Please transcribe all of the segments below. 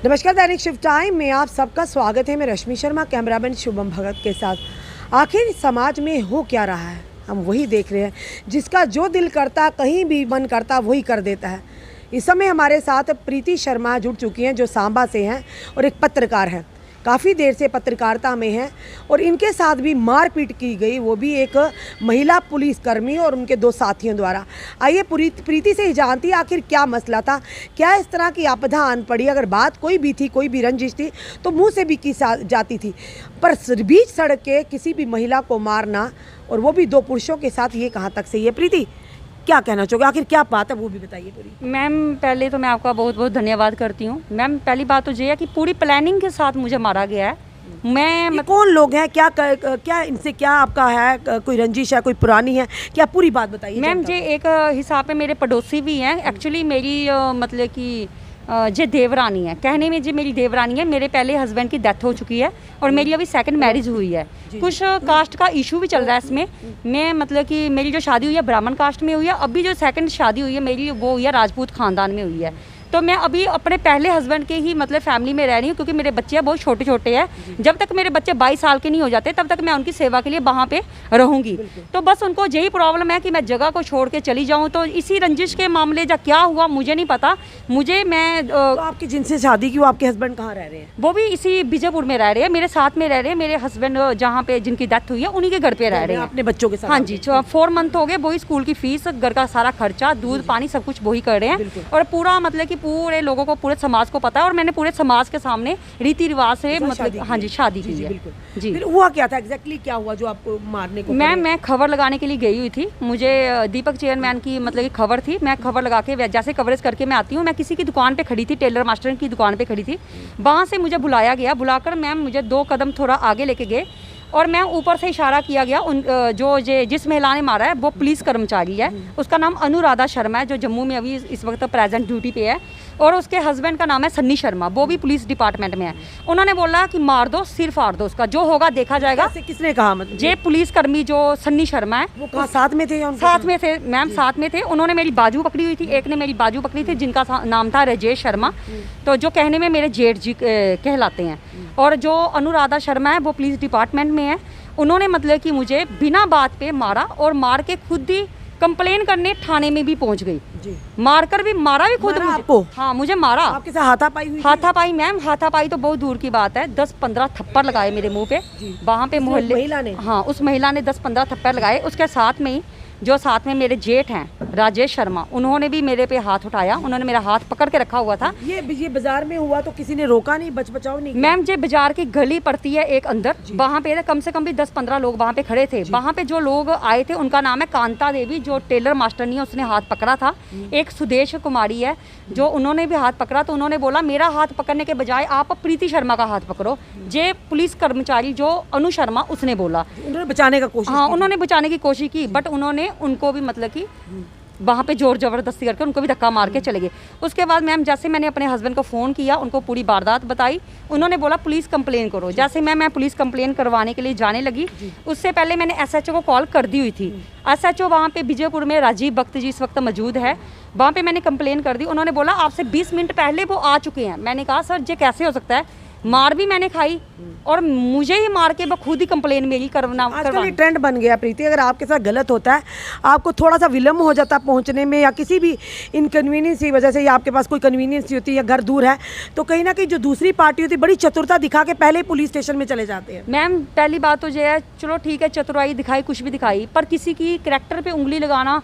नमस्कार, दैनिक शिव टाइम में आप सबका स्वागत है। मैं रश्मि शर्मा, कैमरामैन शुभम भगत के साथ। आखिर समाज में हो क्या रहा है, हम वही देख रहे हैं। जिसका जो दिल करता, कहीं भी मन करता, वही कर देता है। इस समय हमारे साथ प्रीति शर्मा जुड़ चुकी हैं, जो सांबा से हैं और एक पत्रकार हैं। काफ़ी देर से पत्रकारिता में हैं और इनके साथ भी मारपीट की गई, वो भी एक महिला पुलिसकर्मी और उनके दो साथियों द्वारा। आइए प्रीति से ही जानती है आखिर क्या मसला था, क्या इस तरह की आपदा आन पड़ी। अगर बात कोई भी थी, कोई भी रंजिश थी तो मुंह से भी की जाती थी, पर बीच सड़क के किसी भी महिला को मारना, और वो भी दो पुरुषों के साथ, ये कहाँ तक सही है। प्रीति, क्या कहना चाहोगे, आखिर क्या बात है, वो भी बताइए पूरी। मैम, पहले तो मैं आपका बहुत बहुत धन्यवाद करती हूँ। मैम, पहली बात तो ये है कि पूरी प्लानिंग के साथ मुझे मारा गया है। कौन लोग हैं, क्या इनसे क्या आपका है, कोई रंजिश है, कोई पुरानी है, क्या पूरी बात बताइए। मैम, ये एक हिसाब पे मेरे पड़ोसी भी हैं। एक्चुअली मेरी मतलब कि जे देवरानी है, कहने में जी मेरी देवरानी है। मेरे पहले हस्बैंड की डेथ हो चुकी है और मेरी अभी सेकंड मैरिज हुई है। कुछ कास्ट का इशू भी चल रहा है इसमें। मैं मतलब कि मेरी जो शादी हुई है ब्राह्मण कास्ट में हुई है, अभी जो सेकंड शादी हुई है मेरी, वो हुई है राजपूत खानदान में हुई है। तो मैं अभी अपने पहले हस्बैंड के ही मतलब फैमिली में रह रही हूँ, क्योंकि मेरे बच्चे बहुत छोटे छोटे हैं। जब तक मेरे बच्चे 22 साल के नहीं हो जाते तब तक मैं उनकी सेवा के लिए वहाँ पे रहूँगी। तो बस उनको यही प्रॉब्लम है कि मैं जगह को छोड़ के चली जाऊँ। तो इसी रंजिश के मामले जा क्या हुआ मुझे नहीं पता। तो आपकी जिनसे शादी की, वो आपके हस्बैंड कहाँ रह रहे हैं? वो भी इसी बीजापुर में रह रहे हैं, मेरे साथ में रह रहे हैं। मेरे हस्बैंड जहाँ पे जिनकी डेथ हुई है उन्हीं के घर पे रह रहे हैं, अपने बच्चों के साथ। हाँ जी, 4 मंथ हो गए। वही स्कूल की फीस, घर का सारा खर्चा, दूध पानी सब कुछ वही कर रहे हैं। और पूरा मतलब कि पूरे लोगों को, पूरे समाज को पता है। और मैंने पूरे समाज के सामने रीति रिवाज से मतलब हाँ जी शादी की है जी। फिर हुआ क्या था, एग्जैक्टली क्या हुआ जो आपको मारने को? मैं खबर लगाने के लिए गई हुई थी। मुझे दीपक चेयरमैन की मतलब की खबर थी। मैं खबर लगा के जैसे कवरेज करके मैं आती हूँ, मैं किसी की दुकान पे खड़ी थी, टेलर मास्टर की दुकान पे खड़ी थी। वहाँ से मुझे बुलाया गया। बुलाकर मैम मुझे 2 कदम थोड़ा आगे लेके गए और मैं ऊपर से इशारा किया गया। जिस महिला ने मारा है वो पुलिस कर्मचारी है। उसका नाम अनुराधा शर्मा है, जो जम्मू में अभी इस वक्त प्रेजेंट ड्यूटी पे है। और उसके हस्बैंड का नाम है सन्नी शर्मा, वो भी पुलिस डिपार्टमेंट में है। उन्होंने बोला कि मार दो, सिर फाड़ दो, उसका जो होगा देखा जाएगा। किसने कहा? मतलब ये पुलिस कर्मी जो सन्नी शर्मा है, वो कहाँ साथ में थे? साथ में थे मैम, साथ में थे। उन्होंने मेरी बाजू पकड़ी हुई थी, एक ने मेरी बाजू पकड़ी थी, जिनका नाम था राजेश शर्मा, तो जो कहने में मेरे जेठ जी कहलाते हैं। और जो अनुराधा शर्मा है वो पुलिस डिपार्टमेंट में है। उन्होंने मतलब कि मुझे बिना बात पे मारा और मार के खुद ही कंप्लेन करने थाने में भी पहुंच गई। मारकर भी मारा भी खुद मुझे। आपको? हाँ, मुझे मारा। आपके साथ हाथापाई हुई? हाथापाई मैम, हाथापाई तो बहुत दूर की बात है। 10-15 थप्पड़ लगाए मेरे मुंह पे वहाँ पे मोहल्ले महिला ने। हाँ, उस महिला ने 10-15 थप्पड़ लगाए। उसके साथ में ही जो साथ में मेरे जेठ हैं राजेश शर्मा, उन्होंने भी मेरे पे हाथ उठाया। उन्होंने मेरा हाथ पकड़ के रखा हुआ था। ये बाजार में हुआ तो किसी ने रोका नहीं, बचाव नहीं? मैम, जो बाजार की गली पड़ती है एक अंदर, वहाँ पे कम से कम भी 10-15 लोग वहाँ पे खड़े थे। वहाँ पे जो लोग आए थे उनका नाम है कांता देवी, जो टेलर मास्टर नहीं है, उसने हाथ पकड़ा था। एक सुदेश कुमारी है, जो उन्होंने भी हाथ पकड़ा। तो उन्होंने बोला मेरा हाथ पकड़ने के बजाय आप प्रीति शर्मा का हाथ पकड़ो। जे पुलिस कर्मचारी जो अनु शर्मा, उसने बोला। उन्होंने बचाने का कोशिश? हाँ, उन्होंने बचाने की कोशिश की, बट उन्होंने उनको भी मतलब कि वहाँ पे जोर जबरदस्ती करके उनको भी धक्का मार के चले गए। उसके बाद मैम जैसे मैंने अपने हस्बैंड को फ़ोन किया, उनको पूरी वारदात बताई। उन्होंने बोला पुलिस कंप्लेन करो। जैसे मैं पुलिस कंप्लेन करवाने के लिए जाने लगी, उससे पहले मैंने एसएचओ को कॉल कर दी हुई थी। एसएचओ वहाँ पे विजयपुर में राजीव भक्त जी इस वक्त मौजूद है। वहाँ पे मैंने कंप्लेन कर दी। उन्होंने बोला आपसे 20 मिनट पहले वो आ चुके हैं। मैंने कहा सर ये कैसे हो सकता है, मार भी मैंने खाई और मुझे ही मार के खुद ही कंप्लेन मेरी करना। आजकल ये ट्रेंड बन गया प्रीति, अगर आपके साथ गलत होता है, आपको थोड़ा सा विलम्ब हो जाता है पहुंचने में, या किसी भी इनकन्वीनियंस की वजह से, या आपके पास कोई कन्वीनियंस होती है, या घर दूर है, तो कहीं ना कहीं जो दूसरी पार्टी होती है बड़ी चतुरता दिखा के पहले पुलिस स्टेशन में चले जाते हैं। मैम, पहली बात तो ये है, चलो ठीक है, चतुराई दिखाई, कुछ भी दिखाई, पर किसी की करैक्टर पे उंगली लगाना,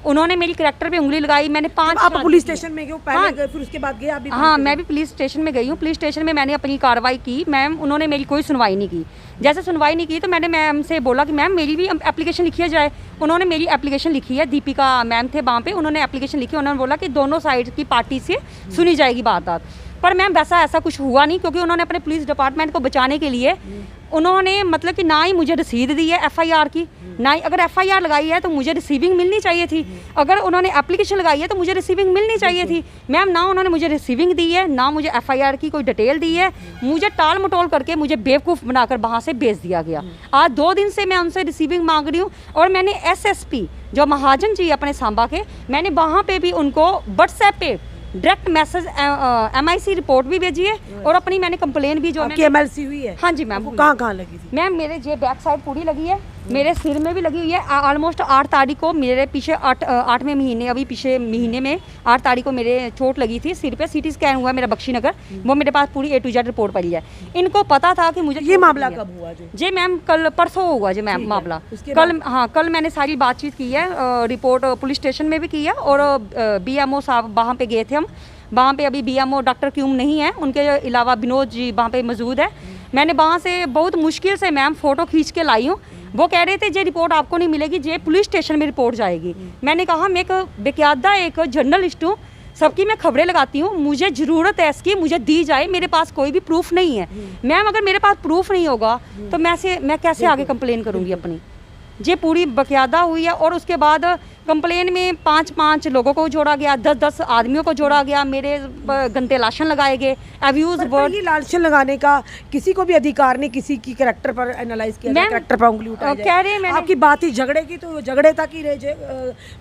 उन्होंने मेरी करैक्टर पे उंगली लगाई। मैंने 5 आप पुलिस स्टेशन में गए पहले? हाँ, गए, फिर उसके बाद गए आप भी? हाँ, मैं भी पुलिस स्टेशन में गई हूँ। पुलिस स्टेशन में मैंने अपनी कार्रवाई की। मैम, उन्होंने मेरी कोई सुनवाई नहीं की। जैसे सुनवाई नहीं की तो मैंने मैम से बोला कि मैम मेरी भी एप्लीकेशन लिखी जाए। उन्होंने मेरी एप्लीकेशन लिखी है, दीपिका मैम थे वहाँ पे, उन्होंने एप्लीकेशन लिखी। उन्होंने बोला कि दोनों साइड की पार्टी से सुनी जाएगी बात। पर मैम वैसा ऐसा कुछ हुआ नहीं, क्योंकि उन्होंने अपने पुलिस डिपार्टमेंट को बचाने के लिए उन्होंने मतलब कि ना ही मुझे रसीद दी है एफआईआर की, ना ही, अगर एफआईआर लगाई है तो मुझे रिसीविंग मिलनी चाहिए थी। अगर उन्होंने एप्लीकेशन लगाई है तो मुझे रिसीविंग मिलनी चाहिए थी। मैम, ना उन्होंने मुझे रिसीविंग दी है, ना मुझे एफआईआर की कोई डिटेल दी है। मुझे टाल मटोल करके मुझे बेवकूफ़ बनाकर वहाँ से भेज दिया गया। आज 2 दिन से मैं उनसे रिसीविंग मांग रही हूँ। और मैंने एसएसपी जो महाजन जी अपने सांबा के, मैंने वहाँ पे भी उनको व्हाट्सएप पे डायरेक्ट मैसेज MIC रिपोर्ट भी भेजी है और अपनी मैंने कंप्लेन भी जो आपकी MLC हुई है? हाँ जी मैम। वो कहाँ लगी थी? मैम मेरे ये बैक साइड पूरी लगी है, मेरे सिर में भी लगी हुई है। ऑलमोस्ट 8 तारीख को मेरे पीछे 8वें महीने, अभी पीछे महीने में 8 तारीख को मेरे चोट लगी थी सिर पे, CT स्कैन हुआ मेरा बख्शीनगर, वो मेरे पास पूरी A to Z रिपोर्ट पड़ी है। इनको पता था कि मुझे ये मामला कब हुआ? जी मैम कल परसों हुआ जी मैम मामला। कल हाँ कल मैंने सारी बातचीत की है, रिपोर्ट पुलिस स्टेशन में भी की है और BMO साहब वहाँ पे गए थे हम, वहाँ पे अभी BMO डॉक्टर क्यूम नहीं है, उनके अलावा विनोद जी वहाँ पे मौजूद है। मैंने वहाँ से बहुत मुश्किल से मैम फ़ोटो खींच के लाई हूँ। वो कह रहे थे ये रिपोर्ट आपको नहीं मिलेगी, ये पुलिस स्टेशन में रिपोर्ट जाएगी। मैंने कहा मैं एक बेक्यादा एक जर्नलिस्ट हूँ, सबकी मैं खबरें लगाती हूँ, मुझे ज़रूरत है इसकी, मुझे दी जाए, मेरे पास कोई भी प्रूफ नहीं है। मैम अगर मेरे पास प्रूफ नहीं होगा तो मैं कैसे आगे कंप्लेन करूँगी अपनी? ये पूरी बकायदा हुई है और उसके बाद कंप्लेन में 5 लोगों को जोड़ा गया, 10 आदमियों को जोड़ा गया, मेरे गंदे लाशन लगाए गए, अब्यूज वर्ड। ये लाशन लगाने का किसी को भी अधिकार नहीं, किसी की कैरेक्टर पर एनालाइज किया जाए, कैरेक्टर पर उंगली उठाई जाए। कह रहे हैं आपकी बात ही झगड़े की, तो झगड़े तक ही रहे,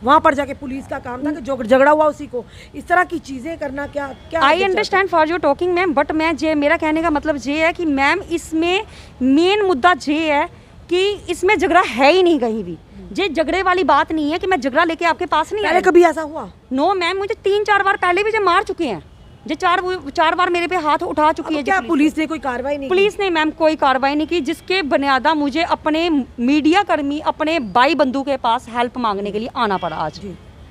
वहाँ पर जाके पुलिस का काम था कि जो झगड़ा हुआ उसी को इस तरह की चीजें करना क्या I understand for your talking ma'am, but मेरा कहने का मतलब ये है कि मैम इसमें मेन मुद्दा ये है कि इसमें झगड़ा है ही नहीं कहीं भी। ये झगड़े वाली बात नहीं है कि मैं झगड़ा लेके आपके पास नहीं आया। कभी ऐसा हुआ? नो मैम, मुझे 3-4 बार पहले भी जो मार चुके हैं, जो 4 बार मेरे पे हाथ उठा चुकी है। क्या पुलिस ने कोई कार्रवाई नहीं? पुलिस ने मैम कोई कार्रवाई नहीं की, जिसके बुनियादा मुझे अपने मीडिया कर्मी, अपने भाई बंधु के पास हेल्प मांगने के लिए आना पड़ा आज।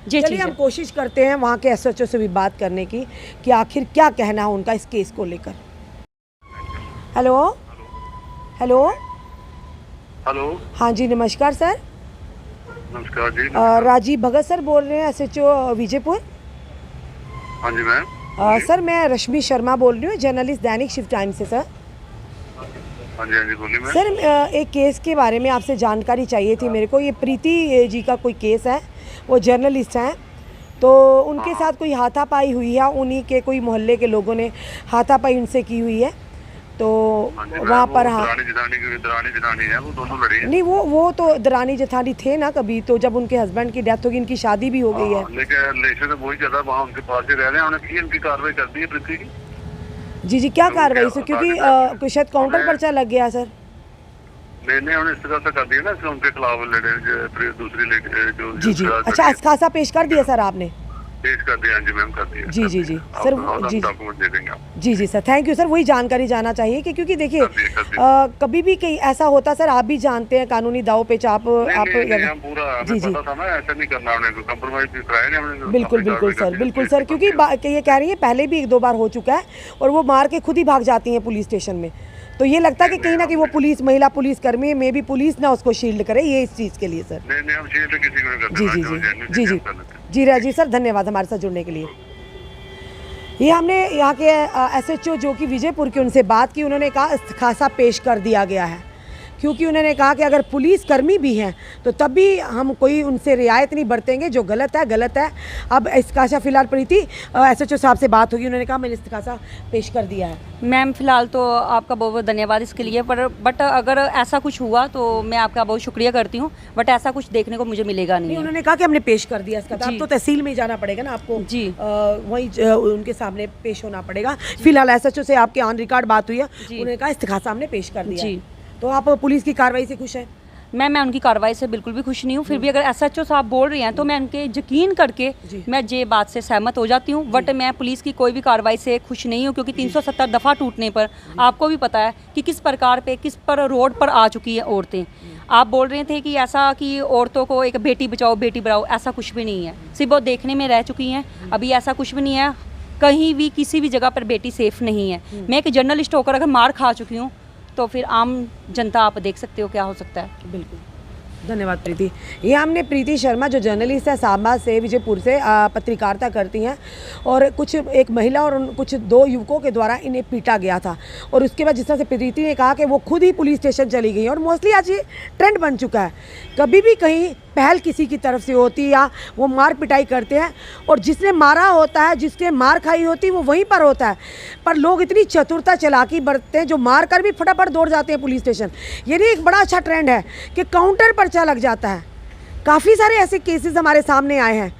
जी चलिए हम कोशिश करते हैं वहाँ के SHO से भी बात करने की कि आखिर क्या कहना है उनका इस केस को लेकर। Hello hello hello. हाँ जी नमस्कार सर। नमस्कार जी। राजीव भगत सर बोल रहे हैं, SHO विजयपुर। हाँ जी मैम। सर मैं रश्मि शर्मा बोल रही हूँ, जर्नलिस्ट दैनिक शिव टाइम से। सर हाँ जी बोलिए मैम। सर एक केस के बारे में आपसे जानकारी चाहिए थी मेरे को। ये प्रीति जी का कोई केस है, वो जर्नलिस्ट हैं, तो उनके साथ कोई हाथापाई हुई है, उन्हीं के कोई मोहल्ले के लोगों ने हाथापाई उनसे की हुई है, तो वहाँ पर हाँ दरानी है, वो दोनों लड़ी हैं। नहीं वो तो दरानी जेठानी थे ना कभी, तो जब उनके हस्बैंड की डेथ होगी, इनकी शादी भी हो गई है। लेकिन लेसे तो वही ज्यादा वहाँ उनके पास ही रह रहे हैं, उन्होंने की इनकी कार्रवाई कर दी है प्रीति की। जी क्या कार्रवाई सर? क्योंकि शायद काउंटर पर्चा लग गया सर। नहीं उन्हें इस तरह से कर दिया ना, उनके खिलाफ दूसरी लेडी जो जी अच्छा खासा पेश कर दिया सर आपने? पेश कर दिया जी मैम, कर दिया। जी सर डॉक्यूमेंट दे देंगे आप। जी सर थैंक यू सर। वही जानकारी जाना चाहिए कि क्योंकि देखिए कभी भी कहीं ऐसा होता सर, आप भी जानते हैं कानूनी दाव पेच आप जी पता था ना, ऐसा नहीं करना, उन्हें कंप्रोमाइज कराया नहीं हमने। बिल्कुल सर क्योंकि ये कह रही है पहले भी 1-2 बार हो चुका है और वो मार के खुद ही भाग जाती हैं पुलिस स्टेशन में, तो ये लगता है कि कहीं ना कहीं वो महिला पुलिस कर्मी में भी पुलिस ना उसको शील्ड करे, ये इस चीज़ के लिए सर। नहीं हम शील्ड किसी को नहीं करते। जी राजीव सर धन्यवाद हमारे साथ जुड़ने के लिए। ये हमने यहाँ के SHO जो कि विजयपुर के, उनसे बात की, उन्होंने कहा खासा पेश कर दिया गया है, क्योंकि उन्होंने कहा कि अगर पुलिस कर्मी भी हैं तो तब भी हम कोई उनसे रियायत नहीं बरतेंगे, जो गलत है। अब इस्तिकासा फिलहाल प्रीति SHO साहब से बात होगी, उन्होंने कहा मैंने इस्तिकासा पेश कर दिया है। मैम फ़िलहाल तो आपका बहुत बहुत धन्यवाद इसके लिए, बट अगर ऐसा कुछ हुआ तो मैं आपका बहुत शुक्रिया करती हूँ, बट ऐसा कुछ देखने को मुझे मिलेगा नहीं। उन्होंने कहा कि हमने पेश कर दिया इसका, अब तो तहसील में जाना पड़ेगा ना आपको जी, वही उनके सामने पेश होना पड़ेगा। फिलहाल SHO से आपके ऑन रिकॉर्ड बात हुई है, उन्होंने कहा इस्तिकासा हमने पेश कर दिया है। तो आप पुलिस की कार्रवाई से खुश हैं? मैं उनकी कार्रवाई से बिल्कुल भी खुश नहीं हूँ, फिर भी अगर SHO साहब बोल रहे हैं तो मैं उनके यकीन करके मैं ये बात से सहमत हो जाती हूँ, बट मैं पुलिस की कोई भी कार्रवाई से खुश नहीं हूँ, क्योंकि 370 दफ़ा टूटने पर आपको भी पता है कि किस प्रकार पे किस पर रोड पर आ चुकी है औरतें। आप बोल रहे थे कि ऐसा कि औरतों को एक बेटी बचाओ बेटी बढ़ाओ, ऐसा कुछ भी नहीं है, सिर्फ वो देखने में रह चुकी हैं, अभी ऐसा कुछ भी नहीं है, कहीं भी किसी भी जगह पर बेटी सेफ़ नहीं है। मैं एक जर्नलिस्ट होकर अगर मार खा चुकी हूँ तो फिर आम जनता आप देख सकते हो क्या हो सकता है। बिल्कुल धन्यवाद प्रीति। ये हमने प्रीति शर्मा जो जर्नलिस्ट है सांबा से, विजयपुर से पत्रकारिता करती हैं, और एक महिला और कुछ 2 युवकों के द्वारा इन्हें पीटा गया था, और उसके बाद जिस तरह से प्रीति ने कहा कि वो खुद ही पुलिस स्टेशन चली गई, और मोस्टली आज ये ट्रेंड बन चुका है, कभी भी कहीं पहल किसी की तरफ से होती है या वो मार पिटाई करते हैं, और जिसने मारा होता है, जिसने मार खाई होती है वो वहीं पर होता है, पर लोग इतनी चतुरता चालाकी बरतते हैं जो मार कर भी फटाफट दौड़ जाते हैं पुलिस स्टेशन। ये भी एक बड़ा अच्छा ट्रेंड है कि काउंटर पर्चा लग जाता है। काफ़ी सारे ऐसे केसेस हमारे सामने आए हैं,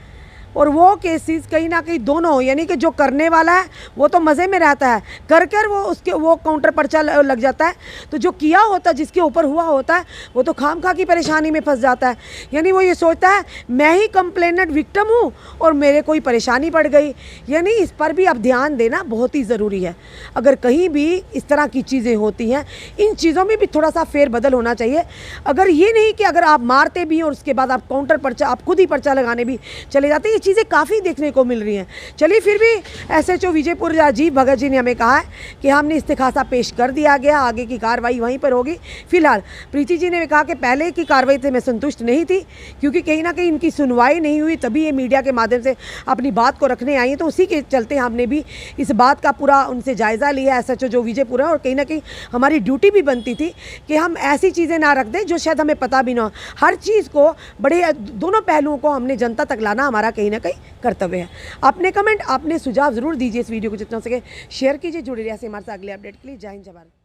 और वो केसेस कहीं ना कहीं दोनों, यानी कि जो करने वाला है वो तो मज़े में रहता है, कर वो उसके वो काउंटर पर्चा लग जाता है, तो जो किया होता है, जिसके ऊपर हुआ होता है, वो तो खामखा की परेशानी में फंस जाता है। यानी वो ये सोचता है मैं ही कंप्लेनेंट विक्टिम हूँ और मेरे कोई परेशानी पड़ गई। यानी इस पर भी अब ध्यान देना बहुत ही ज़रूरी है। अगर कहीं भी इस तरह की चीज़ें होती हैं, इन चीज़ों में भी थोड़ा सा फेरबदल होना चाहिए। अगर ये नहीं कि अगर आप मारते भी और उसके बाद आप काउंटर पर्चा, आप खुद ही पर्चा लगाने भी चले जाते हैं, ये चीज़ें काफ़ी देखने को मिल रही हैं। चलिए, फिर भी SHO विजयपुर राजीव भगत जी ने हमें कहा है कि हमने इस्तिखासा पेश कर दिया गया, आगे की कार्रवाई वहीं पर होगी। फिलहाल प्रीति जी ने कहा कि पहले की कार्रवाई से मैं संतुष्ट नहीं थी, क्योंकि कहीं ना कहीं इनकी सुनवाई नहीं हुई, तभी ये मीडिया के माध्यम से अपनी बात को रखने आई हैं। तो उसी के चलते हमने भी इस बात का पूरा उनसे जायज़ा लिया, SHO जो विजयपुर है, और कहीं ना कहीं हमारी ड्यूटी भी बनती थी कि हम ऐसी चीज़ें ना रख दें जो शायद हमें पता भी ना हो। हर चीज़ को बड़े दोनों पहलुओं को हमने जनता तक लाना हमारा कहीं ना कहीं कर्तव्य है। अपने कमेंट, अपने सुझाव ज़रूर दीजिए। इस वीडियो को जितना हो सके शेयर कीजिए। जुड़े रहिए हमारे साथ अगले अपडेट के लिए। जय हिंद, जय भारत।